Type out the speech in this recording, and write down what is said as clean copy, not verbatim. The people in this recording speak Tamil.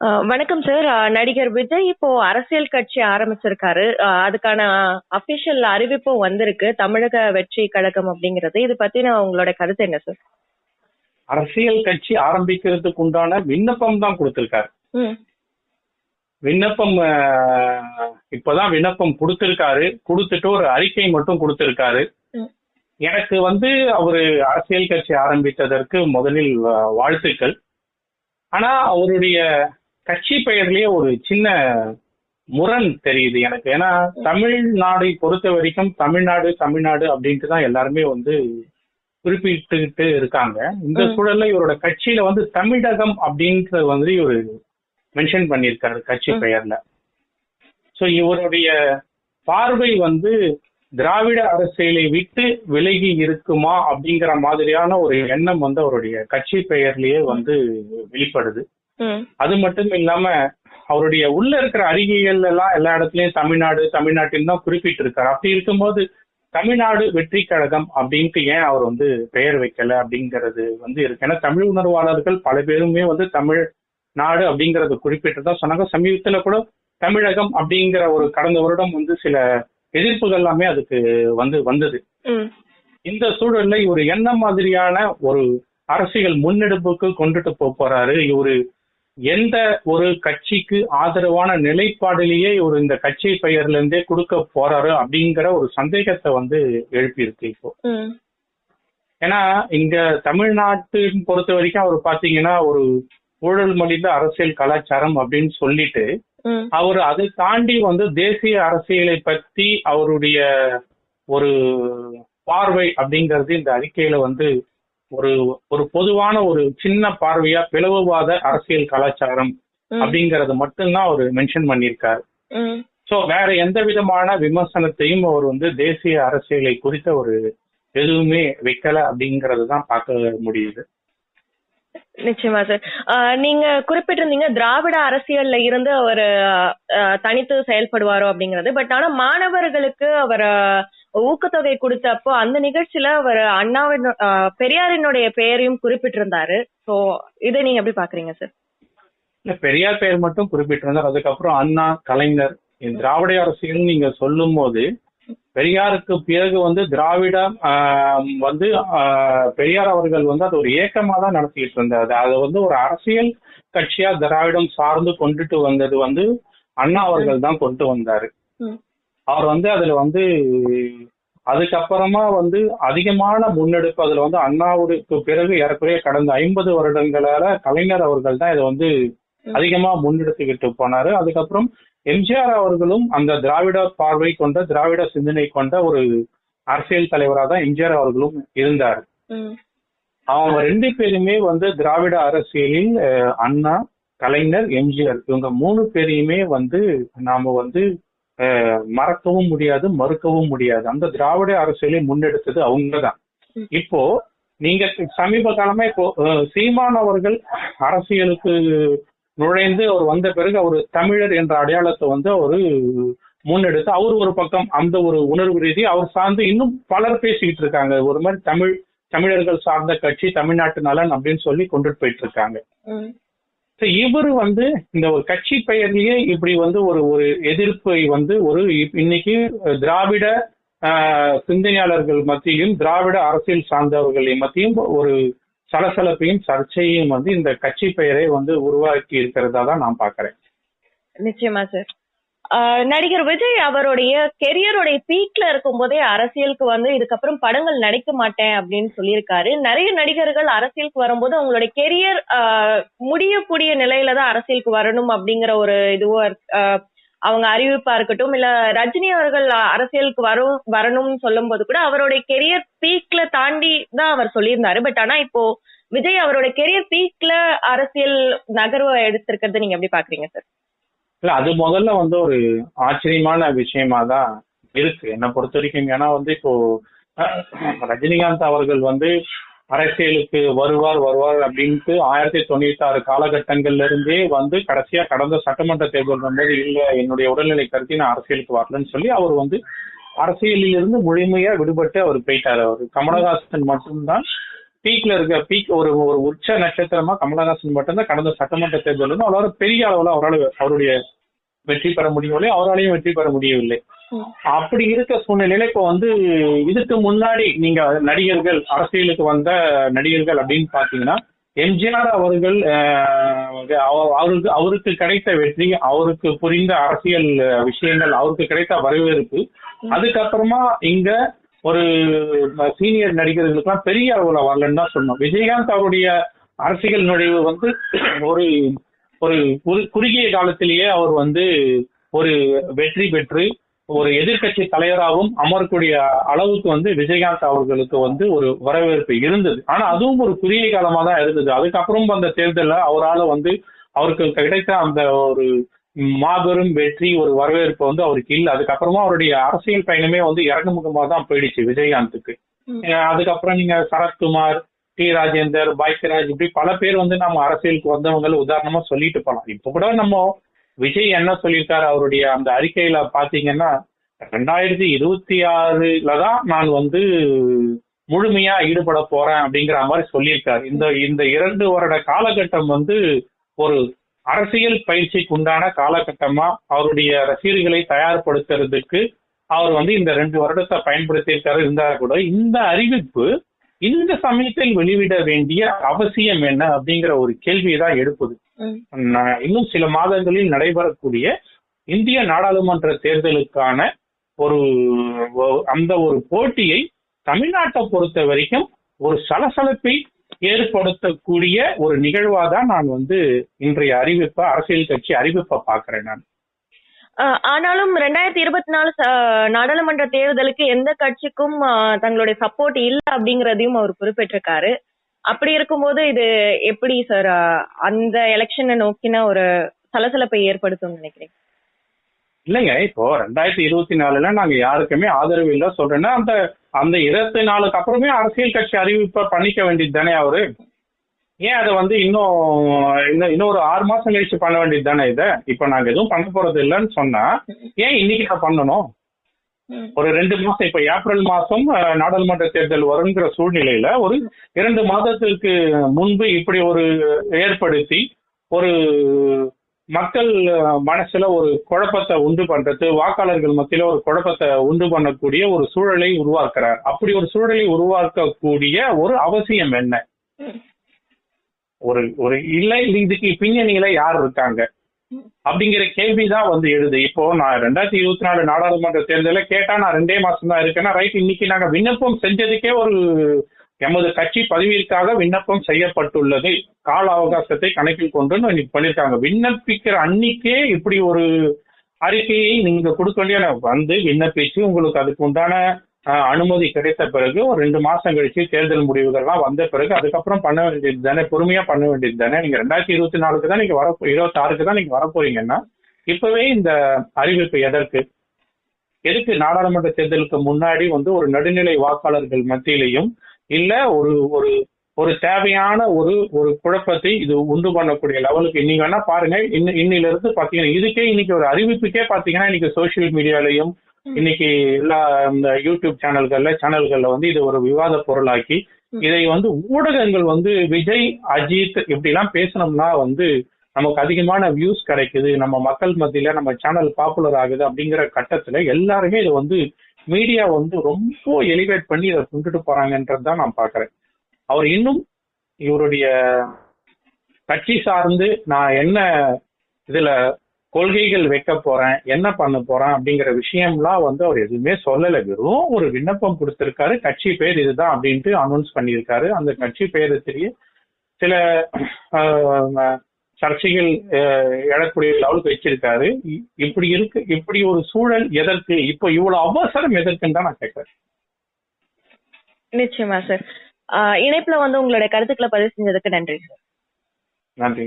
வணக்கம் சார். நடிகர் விஜய் இப்போ அரசியல் கட்சி ஆரம்பிச்சிருக்காரு. அதுக்கான அபிஷியல் அறிவிப்பும் வந்திருக்கு, தமிழக வெற்றி கழகம் அப்படிங்கிறது. இது பத்தின உங்களோட கருத்து என்ன சார்? அரசியல் கட்சி ஆரம்பிக்கிறதுக்கு உண்டான விண்ணப்பம் தான் கொடுத்திருக்காரு. விண்ணப்பம் இப்பதான் விண்ணப்பம் கொடுத்திருக்காரு. கொடுத்துட்டு ஒரு அறிக்கை மட்டும் கொடுத்திருக்காரு. எனக்கு அவரு அரசியல் கட்சி ஆரம்பித்ததற்கு முதலில் வாழ்த்துக்கள். ஆனா அவருடைய கட்சி பெயர்லயே ஒரு சின்ன முரண் தெரியுது எனக்கு. ஏன்னா தமிழ்நாடை பொறுத்த வரைக்கும் தமிழ்நாடு தமிழ்நாடு அப்படின்ட்டு தான் எல்லாருமே குறிப்பிட்டு இருக்காங்க. இந்த சூழல்ல இவரோட கட்சியில தமிழகம் அப்படின்றது இவரு மென்ஷன் பண்ணியிருக்காரு கட்சி பெயர்ல. சோ இவருடைய பார்வை திராவிட அரசியலை விட்டு விலகி இருக்குமா அப்படிங்கிற மாதிரியான ஒரு எண்ணம் அவருடைய கட்சி பெயர்லயே வெளிப்படுது. அது மட்டும் இல்லாம அவருடைய உள்ள இருக்கிற அறிக்கைகள் எல்லாம் எல்லா இடத்துலயும் தமிழ்நாடு தமிழ்நாட்டில் தான் குறிப்பிட்டு இருக்காரு. அப்படி இருக்கும்போது தமிழ்நாடு வெற்றி கழகம் அப்படின்ட்டு ஏன் அவர் பெயர் வைக்கல அப்படிங்கிறது இருக்கு. ஏன்னா தமிழ் உணர்வாளர்கள் பல பேருமே தமிழ்நாடு அப்படிங்கறது குறிப்பிட்டு தான் சொன்னாங்க. சமீபத்துல கூட தமிழகம் அப்படிங்கிற ஒரு கடந்த வருடம் சில எதிர்ப்புகள் எல்லாமே அதுக்கு வந்தது. இந்த சூழல்ல இவர் என்ன மாதிரியான ஒரு அரசியல் முன்னெடுப்புக்கு கொண்டுட்டு போறாரு, இவரு எந்த ஒரு கட்சிக்கு ஆதரவான நிலைப்பாடிலேயே இவர் இந்த கட்சி பெயர்ல இருந்தே கொடுக்க போறாரு அப்படிங்கிற ஒரு சந்தேகத்தை எழுப்பியிருக்கு இப்போ. ஏன்னா இங்க தமிழ்நாட்டின் பொறுத்த வரைக்கும் அவர் பாத்தீங்கன்னா ஒரு ஊழல் மலிந்த அரசியல் கலாச்சாரம் அப்படின்னு சொல்லிட்டு அவர் அதை தாண்டி தேசிய அரசியலை பத்தி அவருடைய ஒரு பார்வை அப்படிங்கிறது இந்த அறிக்கையில ஒரு ஒரு பொதுவான ஒரு சின்ன பார்வையா பிளவுவாத அரசியல் கலாச்சாரம் அப்படிங்கறது மட்டும்தான் அவர் மென்ஷன் பண்ணியிருக்காரு. சோ வேற எந்த விதமான விமர்சனத்தையும் அவர் தேசிய அரசியலை குறித்த ஒரு எதுவுமே வைக்கல அப்படிங்கறது தான் பார்க்க முடியுது. நிச்சயமா சார். நீங்க குறிப்பிட்டிருந்தீங்க திராவிட அரசியல்ல இருந்து அவர் தனித்து செயல்படுவாரோ அப்படிங்கிறது. பட் ஆனா மாணவர்களுக்கு அவர் ஊக்கத்தொகை கொடுத்தப்போ அந்த நிகழ்ச்சியில அவர் அண்ணாவின் பெரியாரினுடைய பெயரையும் குறிப்பிட்டிருந்தாரு. சோ இதை நீங்க எப்படி பாக்குறீங்க சார்? இல்ல, பெரியார் பெயர் மட்டும் குறிப்பிட்டிருந்தார். அதுக்கப்புறம் அண்ணா, கலைஞர், திராவிட அரசியல் நீங்க சொல்லும் போது பெரியாருக்கு பிறகு திராவிட பெரியார் அவர்கள் அது ஒரு இயக்கமா தான் நடத்திட்டு இருந்தாரு. அது ஒரு அரசியல் கட்சியா திராவிடம் சார்ந்து கொண்டுட்டு வந்தது அண்ணா அவர்கள் தான் கொண்டு வந்தாரு. அவர் அதுல அதுக்கப்புறமா அதிகமான முன்னெடுப்பு அதுல அண்ணாவுக்கு பிறகு ஏறக்குறைய கடந்த 50 வருடங்களால கலைஞர் அவர்கள் தான் இதை அதிகமா முன்னெடுத்துக்கிட்டு போனாரு. அதுக்கப்புறம் எம்ஜிஆர் அவர்களும் அந்த திராவிட பார்வை கொண்ட திராவிட சிந்தனை கொண்ட ஒரு அரசியல் தலைவராக தான் எம்ஜிஆர் அவர்களும் இருந்தார். அவங்க 2 பேருமே திராவிட அரசியலில் அண்ணா, கலைஞர், எம்ஜிஆர் இவங்க 3 பேரையுமே நாம மறக்கவும் முடியாது, மறுக்கவும் முடியாது. அந்த திராவிட அரசியலை முன்னெடுத்தது அவங்கதான். இப்போ நீங்க சமீப காலமா இப்போ சீமான் அவர்கள் அரசியலுக்கு நுழைந்து அவர் வந்த பிறகு அவர் தமிழர் என்ற அடையாளத்தை அவரு முன்னெடுத்து அவர் ஒரு பக்கம் அந்த ஒரு உணர்வு ரீதி அவர் சார்ந்து இன்னும் பலர் பேசிக்கிட்டு இருக்காங்க. ஒரு மாதிரி தமிழர்கள் சார்ந்த கட்சி, தமிழ்நாட்டு நலன் அப்படின்னு சொல்லி கொண்டுட்டு போயிட்டு இருக்காங்க. இவரு இந்த ஒரு கட்சி பெயர்லயே இப்படி ஒரு ஒரு எதிர்ப்பை ஒரு இன்னைக்கு திராவிட சிந்தனையாளர்கள் மத்தியும் திராவிட அரசியல் சார்ந்தவர்கள் மத்தியும் ஒரு சலசலப்பையும் சர்ச்சையும் இந்த கட்சி பெயரை உருவாக்கி இருக்கிறதா தான் நான் பாக்குறேன். நிச்சயமா சார். நடிகர் விஜய் அவருடைய கெரியருடைய பீக்ல இருக்கும் போதே அரசியலுக்கு இதுக்கப்புறம் படங்கள் நடிக்க மாட்டேன் அப்படின்னு சொல்லியிருக்காரு. நிறைய நடிகர்கள் அரசியலுக்கு வரும்போது அவங்களுடைய கெரியர் முடியக்கூடிய நிலையில தான் அரசியலுக்கு வரணும் அப்படிங்கிற ஒரு இதுவும் அவங்க அறிவிப்பா இருக்கட்டும், இல்ல ரஜினி அவர்கள் அரசியலுக்கு வரணும்னு சொல்லும் போது கூட அவருடைய கெரியர் பீக்ல தாண்டி தான் அவர் சொல்லியிருந்தாரு. பட் ஆனா இப்போ விஜய் அவருடைய கெரியர் பீக்ல அரசியல் நகர்வை எடுத்திருக்கிறது நீங்க எப்படி பாக்குறீங்க சார்? இல்ல, அது முதல்ல ஒரு ஆச்சரியமான விஷயமா தான் இருக்கு என்னை பொறுத்த வரைக்கும். ஏன்னா இப்போ ரஜினிகாந்த் அவர்கள் அரசியலுக்கு வருவார் அப்படின்ட்டு 1996 காலகட்டங்கள்ல இருந்தே கடைசியா கடந்த சட்டமன்ற தேர்தல் இல்ல என்னுடைய உடல்நிலை கருதி நான் அரசியலுக்கு வரலன்னு சொல்லி அவர் அரசியலில் இருந்து முழுமையா விடுபட்டு அவர் போயிட்டாரு. அவர் கமலஹாசன் மட்டும்தான் பீக்ல இருக்க ஒரு ஒரு உச்ச நட்சத்திரமா கமலஹாசன் மட்டும்தான் கடந்த சட்டமன்ற தேர்தல் அவரால் பெரிய அளவுல அவருடைய வெற்றி பெற முடியவில்லை, அவராலையும் வெற்றி பெற முடியவில்லை. அப்படி இருக்க சூழ்நிலையில இப்ப வந்து இதுக்கு முன்னாடி நீங்க நடிகர்கள், அரசியலுக்கு வந்த நடிகர்கள் அப்படின்னு பாத்தீங்கன்னா எம்ஜிஆர் அவர்கள் அவருக்கு கிடைத்த வெற்றி, அவருக்கு புரிந்த அரசியல் விஷயங்கள், அவருக்கு கிடைத்த வரவேற்பு, அதுக்கப்புறமா இங்க ஒரு சீனியர் நடிகர்களுக்கு எல்லாம் பெரிய அளவுல வரலன்னு தான் சொன்னோம். விஜயகாந்த் அவருடைய அரசியல் நுழைவு வந்து ஒரு ஒரு குறுகிய காலத்திலேயே அவர் வந்து ஒரு வெற்றி பெற்று ஒரு எதிர்கட்சி தலைவராகவும் அமரக்கூடிய அளவுக்கு வந்து விஜயகாந்த் அவர்களுக்கு வந்து ஒரு வரவேற்பு இருந்தது. ஆனா அதுவும் ஒரு குறுகிய காலமா தான் இருந்தது. அதுக்கப்புறம் அந்த தேர்தலில் அவரால் வந்து அவருக்கு கிடைத்த அந்த ஒரு மாபெரும் வெற்றி, ஒரு வரவேற்பு வந்து அவருக்கு இல்லை. அதுக்கப்புறமா அவருடைய அரசியல் பயணமே வந்து இறங்குமுகமா தான் போயிடுச்சு விஜயகாந்துக்கு. அதுக்கப்புறம் நீங்க சரத்குமார், டி ராஜேந்தர், பாக்கியராஜ், இப்படி பல பேர் வந்து நம்ம அரசியலுக்கு வந்தவங்க உதாரணமா சொல்லிட்டு போலாம். இப்ப கூட நம்ம விஜய் என்ன சொல்லியிருக்காரு அவருடைய அந்த அறிக்கையில பாத்தீங்கன்னா 2026 தான் நான் வந்து முழுமையா ஈடுபட போறேன் அப்படிங்கிற மாதிரி சொல்லியிருக்காரு. இந்த 2 வருட காலகட்டம் வந்து ஒரு அரசியல் பயிற்சிக்கு உண்டான காலகட்டமா அவருடைய ரசிகர்களை தயார்படுத்துறதுக்கு அவர் வந்து இந்த 2 வருடத்தை பயன்படுத்தியிருக்காரு. இருந்தா கூட இந்த அறிவிப்பு இந்த சமயத்தில் வெளிவிட வேண்டிய அவசியம் என்ன அப்படிங்கிற ஒரு கேள்வியை தான் எழுப்புது. இன்னும் சில மாதங்களில் நடைபெறக்கூடிய இந்திய நாடாளுமன்ற தேர்தலுக்கான அந்த ஒரு போட்டியை தமிழ்நாட்டை பொறுத்த வரைக்கும் ஒரு சலசலப்பை ஏற்படுத்தக்கூடிய ஒரு நிகழ்வாதான் நான் வந்து இன்றைய அரசியல் கட்சி அறிவிப்பை பாக்குறேன் நான். ஆனாலும் 2024 நாடாளுமன்ற தேர்தலுக்கு எந்த கட்சிக்கும் தங்களுடைய சப்போர்ட் இல்ல அப்படிங்கறதையும் அவர் குறிப்பிட்டிருக்காரு. அப்படி இருக்கும்போது இது எப்படி சார் அந்த எலெக்ஷனை நோக்கின ஒரு சலசலப்பை ஏற்படுத்தும் நினைக்கிறேன்? இல்லைங்க, இப்போ 2024 நாங்க யாருக்குமே ஆதரவு இல்லை சொல்றேன்னா அந்த 24க்கு அப்புறமே அரசியல் கட்சி அறிவிப்பை பண்ணிக்க வேண்டியது தானே அவரு. ஏன் அதை வந்து இன்னொரு 6 மாசம் கழிச்சு பண்ண வேண்டியது தானே? இதை இப்ப நாங்க எதுவும் பண்ண போறது இல்லைன்னு சொன்னா ஏன் இன்னைக்கு நான் பண்ணணும்? ஒரு 2 மாசம், இப்ப ஏப்ரல் மாசம் நாடாளுமன்ற தேர்தல் வருங்கிற சூழ்நிலையில ஒரு 2 மாதத்திற்கு முன்பு இப்படி ஒரு ஏற்படுத்தி ஒரு மக்கள் மனசுல ஒரு குழப்பத்தை உண்டு பண்றது, வாக்காளர்கள் மத்தியில ஒரு குழப்பத்தை உண்டு பண்ணக்கூடிய ஒரு சூழலை உருவாக்குறார். அப்படி ஒரு சூழலை உருவாக்கக்கூடிய ஒரு அவசியம் என்ன? ஒரு இல்லை, இதுக்கு பின்னணியில யார் இருக்காங்க அப்படிங்கிற கேள்விதான் வந்து எழுது. இப்போ நான் 2024 நாடாளுமன்ற தேர்தல கேட்டா நான் 2 மாசம் தான் இருக்கேன்னா ரைட், இன்னைக்கு நாங்க விண்ணப்பம் செஞ்சதுக்கே எமது கட்சி பதவியிற்காக விண்ணப்பம் செய்யப்பட்டுள்ளது, கால அவகாசத்தை கணக்கில் கொண்டு இன்னைக்கு பண்ணிருக்காங்க. விண்ணப்பிக்கிற அன்னைக்கே இப்படி ஒரு அறிக்கையை நீங்க கொடுக்க வேண்டிய வந்து விண்ணப்பிச்சு உங்களுக்கு அதுக்கு உண்டான அனுமதி கிடைத்த பிறகு ஒரு 2 மாசம் கழிச்சு தேர்தல் முடிவுகள்லாம் வந்த பிறகு அதுக்கப்புறம் பண்ண வேண்டியது தானே, பொறுமையா பண்ண வேண்டியது தானே. நீங்க 2024 தான் நீங்க 26 தான் நீங்க வரப்போறீங்கன்னா இப்பவே இந்த அறிவிப்பு எதுக்கு நாடாளுமன்ற தேர்தலுக்கு முன்னாடி வந்து ஒரு நடுநிலை வாக்காளர்கள் மத்தியிலையும் இல்ல ஒரு தேவையான ஒரு குழப்பத்தை இது உண்டு பண்ணக்கூடிய லெவலுக்கு இன்னைக்கு வேணா பாருங்க. இன்னில இருந்து பாத்தீங்கன்னா இதுக்கே இன்னைக்கு ஒரு அறிவிப்புக்கே பாத்தீங்கன்னா இன்னைக்கு சோசியல் மீடியாலையும் இன்னைக்கு எல்லா இந்த யூடியூப் சேனல்கள்ல வந்து இது ஒரு விவாத பொருளாக்கி இதை வந்து ஊடகங்கள் வந்து விஜய், அஜித் இப்படி எல்லாம் பேசணும்னா வந்து நமக்கு அதிகமான வியூஸ் கிடைக்குது, நம்ம மக்கள் மத்தியில நம்ம சேனல் பாப்புலர் ஆகுது அப்படிங்கிற கட்டத்துல எல்லாருமே இதை வந்து மீடியா வந்து ரொம்ப எலிவேட் பண்ணி இதை கொண்டுட்டு போறாங்கன்றதுதான் நான் பாக்குறேன். அவர் இன்னும் இவருடைய கட்சி சார்ந்து நான் என்ன இதுல கொள்கைகள் வைக்க போறேன், என்ன பண்ண போறேன் அப்படிங்கிற விஷயம்லாம் வந்து அவர் எதுவுமே சொல்லலை. வெறும் ஒரு விண்ணப்பம் கொடுத்திருக்காரு, கட்சி பேர் இதுதான் அப்படின்ட்டு அனௌன்ஸ் பண்ணியிருக்காரு. அந்த கட்சி பேரு தெரிய சில சர்ச்சைகள் எழக்கூடிய லெவலுக்கு வச்சிருக்காரு. இப்படி ஒரு சூழல் எதற்கு, இப்போ இவ்வளவு அவசரம் எதற்குன்னு தான் நான் கேட்கிறேன். நிச்சயமா சார். இணைப்புல வந்து உங்களுடைய கருத்துக்களை பதிவு செஞ்சதுக்கு நன்றி சார். நன்றி.